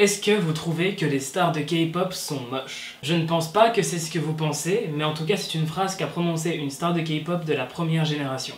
Est-ce que vous trouvez que les stars de K-pop sont moches? Je ne pense pas que c'est ce que vous pensez, mais en tout cas c'est une phrase qu'a prononcée une star de K-pop de la première génération.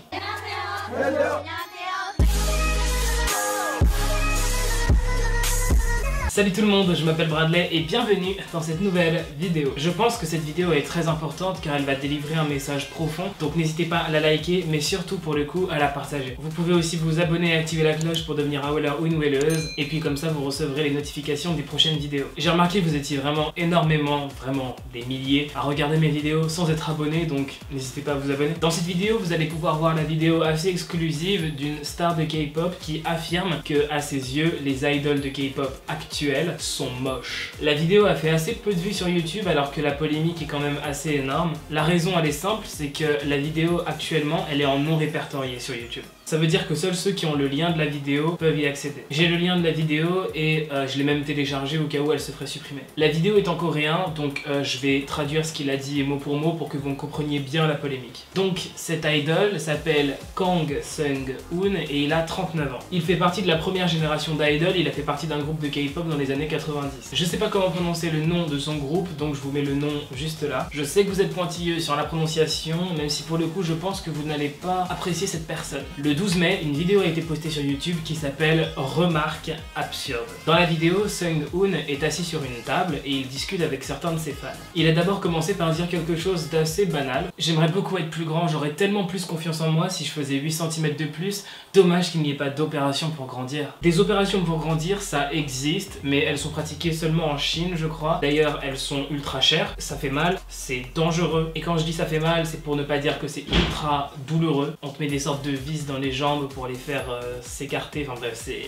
Salut tout le monde, je m'appelle Bradley et bienvenue dans cette nouvelle vidéo. Je pense que cette vidéo est très importante car elle va délivrer un message profond, donc n'hésitez pas à la liker, mais surtout pour le coup à la partager. Vous pouvez aussi vous abonner et activer la cloche pour devenir un weller ou une welleuse, et puis comme ça vous recevrez les notifications des prochaines vidéos. J'ai remarqué que vous étiez vraiment énormément, vraiment des milliers, à regarder mes vidéos sans être abonné, donc n'hésitez pas à vous abonner. Dans cette vidéo, vous allez pouvoir voir la vidéo assez exclusive d'une star de K-pop qui affirme que, à ses yeux, les idoles de K-pop actuelles sont moches. La vidéo a fait assez peu de vues sur YouTube alors que la polémique est quand même assez énorme. La raison elle est simple, c'est que la vidéo actuellement elle est en non répertorié sur YouTube. Ça veut dire que seuls ceux qui ont le lien de la vidéo peuvent y accéder. J'ai le lien de la vidéo et je l'ai même téléchargé au cas où elle se ferait supprimer. La vidéo est en coréen, donc je vais traduire ce qu'il a dit mot pour mot pour que vous compreniez bien la polémique. Donc cet idol s'appelle Kang Seung-hoon et il a 39 ans. Il fait partie de la première génération d'idoles, il a fait partie d'un groupe de K-pop dans les années 90. Je sais pas comment prononcer le nom de son groupe, donc je vous mets le nom juste là. Je sais que vous êtes pointilleux sur la prononciation, même si pour le coup je pense que vous n'allez pas apprécier cette personne. Le 12 mai, une vidéo a été postée sur YouTube qui s'appelle Remarque absurde. Dans la vidéo, Seung-hoon est assis sur une table et il discute avec certains de ses fans. Il a d'abord commencé par dire quelque chose d'assez banal. J'aimerais beaucoup être plus grand, j'aurais tellement plus confiance en moi si je faisais 8 cm de plus. Dommage qu'il n'y ait pas d'opération pour grandir. Des opérations pour grandir, ça existe, mais elles sont pratiquées seulement en Chine, je crois. D'ailleurs, elles sont ultra chères, ça fait mal, c'est dangereux. Et quand je dis ça fait mal, c'est pour ne pas dire que c'est ultra douloureux. On te met des sortes de vis dans les jambes pour les faire s'écarter, enfin bref, c'est...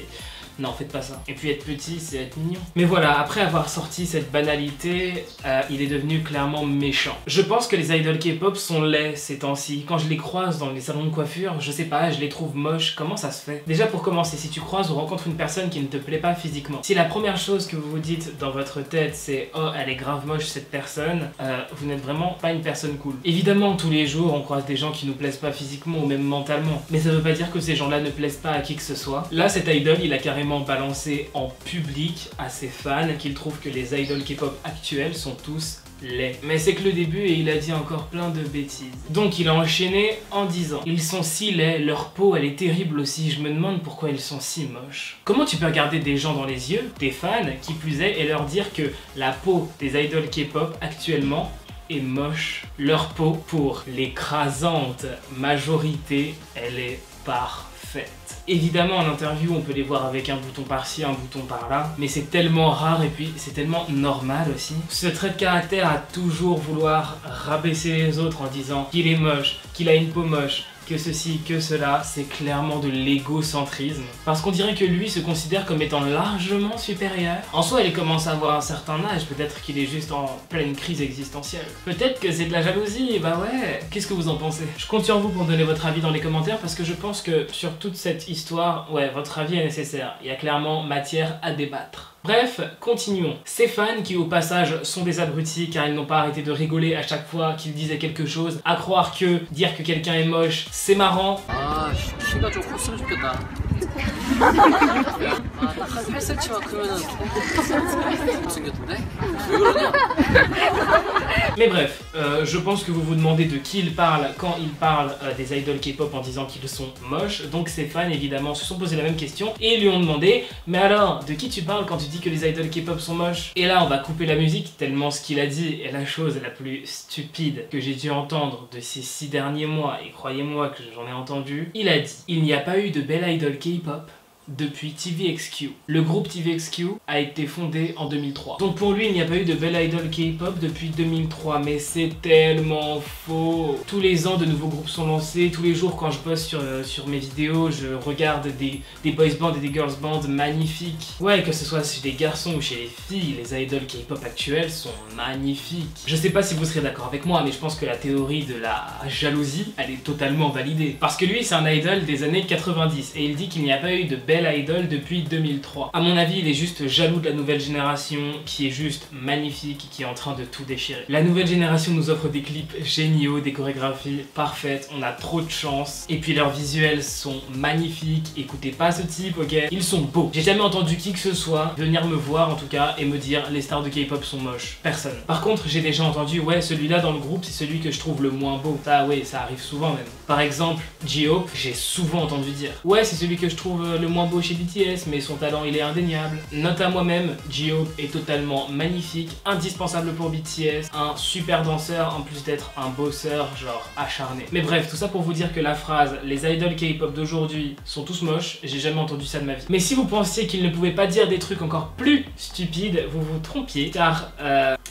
Non, faites pas ça. Et puis être petit, c'est être mignon. Mais voilà, après avoir sorti cette banalité, il est devenu clairement méchant. Je pense que les idoles K-pop sont laids ces temps-ci. Quand je les croise dans les salons de coiffure, je sais pas, je les trouve moches. Comment ça se fait? Déjà pour commencer, si tu croises ou rencontres une personne qui ne te plaît pas physiquement, si la première chose que vous vous dites dans votre tête c'est « Oh, elle est grave moche cette personne », vous n'êtes vraiment pas une personne cool. Évidemment, tous les jours, on croise des gens qui nous plaisent pas physiquement ou même mentalement. Mais ça veut pas dire que ces gens-là ne plaisent pas à qui que ce soit. Là, cet idol, il a carrément balancé en public à ses fans qu'il trouve que les idoles K-pop actuels sont tous laids. Mais c'est que le début et il a dit encore plein de bêtises. Donc il a enchaîné en disant « Ils sont si laids, leur peau elle est terrible aussi, je me demande pourquoi ils sont si moches. » Comment tu peux regarder des gens dans les yeux, des fans, qui plus est, et leur dire que la peau des idoles K-pop actuellement est moche? Leur peau, pour l'écrasante majorité, elle est parfaite. Évidemment, en interview, on peut les voir avec un bouton par-ci, un bouton par-là, mais c'est tellement rare et puis c'est tellement normal aussi. Ce trait de caractère à toujours vouloir rabaisser les autres en disant qu'il est moche, qu'il a une peau moche, que ceci, que cela, c'est clairement de l'égocentrisme. Parce qu'on dirait que lui se considère comme étant largement supérieur. En soi, il commence à avoir un certain âge, peut-être qu'il est juste en pleine crise existentielle. Peut-être que c'est de la jalousie, bah ouais. Qu'est-ce que vous en pensez? Je compte sur vous pour donner votre avis dans les commentaires parce que je pense que sur toute cette histoire, ouais, votre avis est nécessaire. Il y a clairement matière à débattre. Bref, continuons. Ces fans qui au passage sont des abrutis car ils n'ont pas arrêté de rigoler à chaque fois qu'ils disaient quelque chose, à croire que dire que quelqu'un est moche, c'est marrant. 아, 키가 좀 컸으면 좋겠다. 아, 딱 한 8cm만 크면은 못생겼던데? 왜 그러냐? Mais bref, je pense que vous vous demandez de qui il parle quand il parle des idoles K-pop en disant qu'ils sont moches. Donc ses fans évidemment se sont posé la même question et lui ont demandé « Mais alors, de qui tu parles quand tu dis que les idoles K-pop sont moches ?» Et là on va couper la musique tellement ce qu'il a dit est la chose la plus stupide que j'ai dû entendre de ces 6 derniers mois, et croyez-moi que j'en ai entendu. Il a dit « Il n'y a pas eu de belle idol K-pop depuis TVXQ. Le groupe TVXQ a été fondé en 2003. Donc pour lui, il n'y a pas eu de belle idol K-pop depuis 2003. Mais c'est tellement faux. Tous les ans, de nouveaux groupes sont lancés. Tous les jours, quand je poste sur mes vidéos, je regarde des boys bands et des girls bands magnifiques. Ouais, que ce soit chez les garçons ou chez les filles, les idols K-pop actuels sont magnifiques. Je sais pas si vous serez d'accord avec moi, mais je pense que la théorie de la jalousie, elle est totalement validée. Parce que lui, c'est un idol des années 90 et il dit qu'il n'y a pas eu de belle belle idol depuis 2003. À mon avis, il est juste jaloux de la nouvelle génération qui est juste magnifique, qui est en train de tout déchirer. La nouvelle génération nous offre des clips géniaux, des chorégraphies parfaites, on a trop de chance. Et puis leurs visuels sont magnifiques, écoutez pas ce type, ok? Ils sont beaux. J'ai jamais entendu qui que ce soit venir me voir en tout cas et me dire les stars de K-pop sont moches. Personne. Par contre, j'ai déjà entendu, ouais, celui-là dans le groupe, c'est celui que je trouve le moins beau. Ça, oui, ça arrive souvent même. Par exemple, J-Hope, j'ai souvent entendu dire, ouais, c'est celui que je trouve le moins beau chez BTS, mais son talent, il est indéniable. Note à moi-même, J-Hope est totalement magnifique, indispensable pour BTS, un super danseur, en plus d'être un bosseur, genre acharné. Mais bref, tout ça pour vous dire que la phrase, les idols K-pop d'aujourd'hui sont tous moches, j'ai jamais entendu ça de ma vie. Mais si vous pensiez qu'il ne pouvait pas dire des trucs encore plus stupides, vous vous trompiez, car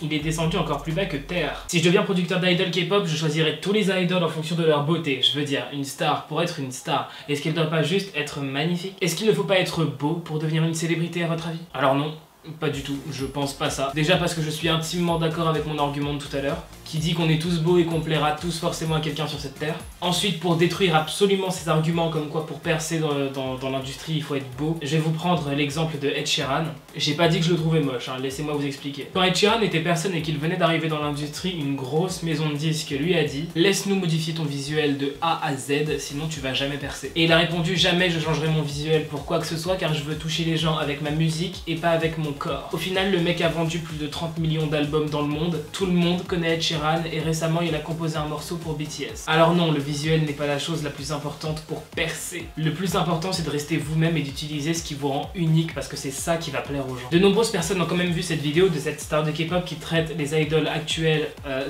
il est descendu encore plus bas que terre. Si je deviens producteur d'idols K-pop, je choisirais tous les idols en fonction de leur beauté. Je veux dire, une star pour être une star, est-ce qu'elle doit pas juste être magnifique? Est-ce qu'il ne faut pas être beau pour devenir une célébrité à votre avis? Alors non. Pas du tout, je pense pas ça. Déjà parce que je suis intimement d'accord avec mon argument de tout à l'heure, qui dit qu'on est tous beaux et qu'on plaira tous forcément à quelqu'un sur cette terre. Ensuite, pour détruire absolument ces arguments comme quoi pour percer dans l'industrie il faut être beau, je vais vous prendre l'exemple de Ed Sheeran. J'ai pas dit que je le trouvais moche, hein, laissez-moi vous expliquer. Quand Ed Sheeran était personne et qu'il venait d'arriver dans l'industrie, une grosse maison de disques lui a dit « Laisse-nous modifier ton visuel de A à Z, sinon tu vas jamais percer. » Et il a répondu « Jamais je changerai mon visuel pour quoi que ce soit car je veux toucher les gens avec ma musique et pas avec mon corps. » Au final, le mec a vendu plus de 30 millions d'albums dans le monde, tout le monde connaît Ed Sheeran et récemment il a composé un morceau pour BTS. Alors non, le visuel n'est pas la chose la plus importante pour percer. Le plus important c'est de rester vous-même et d'utiliser ce qui vous rend unique parce que c'est ça qui va plaire aux gens. De nombreuses personnes ont quand même vu cette vidéo de cette star de K-pop qui traite les idoles actuelles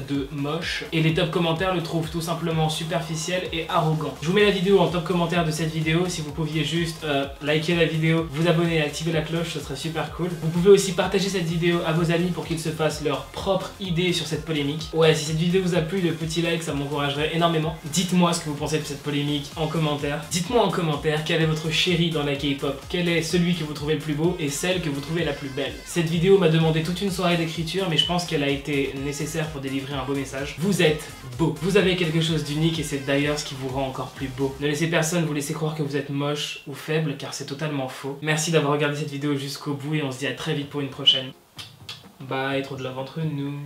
de moches et les top commentaires le trouvent tout simplement superficiel et arrogant. Je vous mets la vidéo en top commentaire de cette vidéo, si vous pouviez juste liker la vidéo, vous abonner et activer la cloche, ce serait super cool. Vous pouvez aussi partager cette vidéo à vos amis pour qu'ils se fassent leur propre idée sur cette polémique. Ouais, si cette vidéo vous a plu, le petit like ça m'encouragerait énormément. Dites-moi ce que vous pensez de cette polémique en commentaire. Dites-moi en commentaire quel est votre chéri dans la K-pop, quel est celui que vous trouvez le plus beau et celle que vous trouvez la plus belle. Cette vidéo m'a demandé toute une soirée d'écriture mais je pense qu'elle a été nécessaire pour délivrer un beau message. Vous êtes beau, vous avez quelque chose d'unique et c'est d'ailleurs ce qui vous rend encore plus beau. Ne laissez personne vous laisser croire que vous êtes moche ou faible car c'est totalement faux. Merci d'avoir regardé cette vidéo jusqu'au bout et on se dit à très vite pour une prochaine. Bye, trop de love entre nous.